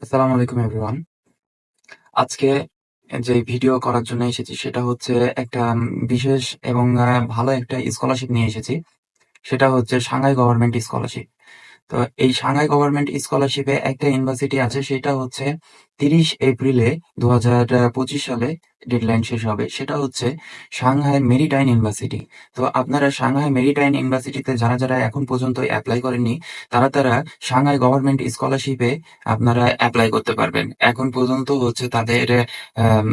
আসসালামু আলাইকুম এভরিওয়ান। আজকে যে ভিডিও করার জন্য এসেছি সেটা হচ্ছে একটা বিশেষ এবং ভালো একটা স্কলারশিপ নিয়ে এসেছি। সেটা হচ্ছে সাংহাই গভর্নমেন্ট স্কলারশিপ। তো এই সাংহাই গভর্নমেন্ট স্কলারশিপে একটা ইউনিভার্সিটি আছে সেটা হচ্ছে ৩০ এপ্রিলে ২০২৫ সালে ডেডলাইন শেষ হবে। সেটা হচ্ছে সাংহাই মেরিটাইম ইউনিভার্সিটি। তো আপনারা সাংহাই মেরিটাইম ইউনিভার্সিটিতে যারা এখন পর্যন্ত এপ্লাই করেননি তারা সাংহাই গভর্নমেন্ট স্কলারশিপে আপনারা এপ্লাই করতে পারবেন। এখন পর্যন্ত হচ্ছে তাদের আম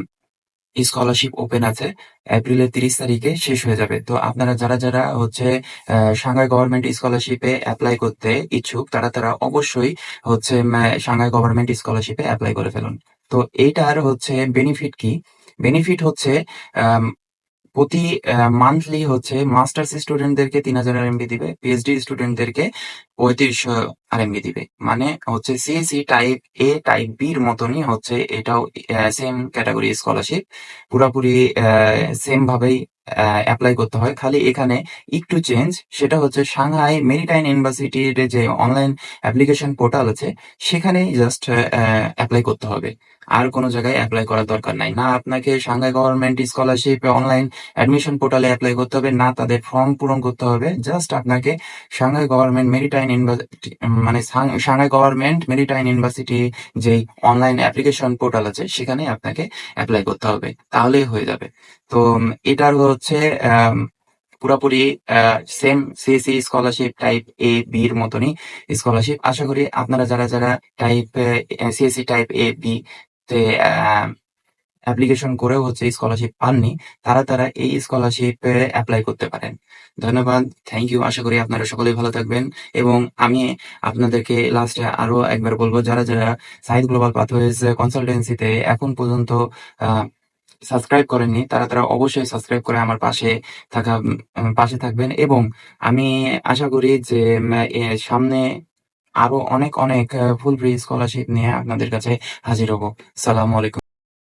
স্কলারশিপ ওপেন আছে। এপ্রিলের ৩০ তারিখে শেষ হয়ে যাবে। তো আপনারা যারা হচ্ছে সাংহাই গভর্নমেন্ট স্কলারশিপে এপ্লাই করতে ইচ্ছুক তারা অবশ্যই হচ্ছে সাংহাই গভর্নমেন্ট স্কলারশিপে এপ্লাই করে ফেলুন। তো এইটার হচ্ছে বেনিফিট কি? বেনিফিট হচ্ছে আম প্রতি মান্থলি হচ্ছে মাস্টার্স স্টুডেন্টদেরকে ৩,০০০ আরএমবি দিবে, পিএইচডি স্টুডেন্টদেরকে ৩৫০০ আরএমবি দিবে। মানে হচ্ছে সিএসই টাইপ এ টাইপ বির মতনই হচ্ছে এটাও সেম ক্যাটাগরি স্কলারশিপ। পুরাপুরি সেম ভাবেই এপ্লাই করতে হয়। খালি এখানে একটু চেঞ্জ, সেটা হচ্ছে সাংহাই মেরিটাইম ইউনিভার্সিটির যে অনলাইন অ্যাপ্লিকেশন পোর্টাল আছে সেখানেই জাস্ট এপ্লাই করতে হবে। আর কোনো জায়গায় এপ্লাই করার দরকার নাই। না আপনাকে Shanghai government scholarship online admission পোর্টালে এপ্লাই করতে হবে, না তাদের ফর্ম পূরণ করতে হবে। জাস্ট আপনাকে সাংহাই গভর্নমেন্ট মেরিটাইম ইউনিভার্সিটি মানে সাংহাই গভর্নমেন্ট মেরিটাইম ইউনিভার্সিটি যেই অনলাইন অ্যাপ্লিকেশন পোর্টাল আছে সেখানে আপনাকে এপ্লাই করতে হবে। তাহলেই হয়ে যাবে। তো এটার হচ্ছে আম পুরাপুরি same CSE scholarship type A B এর মতনই স্কলারশিপ। আশা করি আপনারা যারা type CSE type A B তে অ্যাপ্লিকেশন করেও হচ্ছে স্কলারশিপ পাননি, তারা এই স্কলারশিপে এপ্লাই করতে পারেন। ধন্যবাদ। Thank you. আশা করি আপনারা সকলেই ভালো থাকবেন এবং আমি আপনাদেরকে লাস্টে আরো একবার বলব যারা সাইদ গ্লোবাল পাথওয়েজ কনসালটেন্সিতে এখন পর্যন্ত আ সাবস্ক্রাইব করেননি তারা অবশ্যই সাবস্ক্রাইব করে আমার পাশে থাকবেন এবং আমি আশা করি যে সামনে আরো অনেক ফুল ফ্রি স্কলারশিপ নিয়ে আপনাদের কাছে হাজির হব। সালামু আলাইকুম।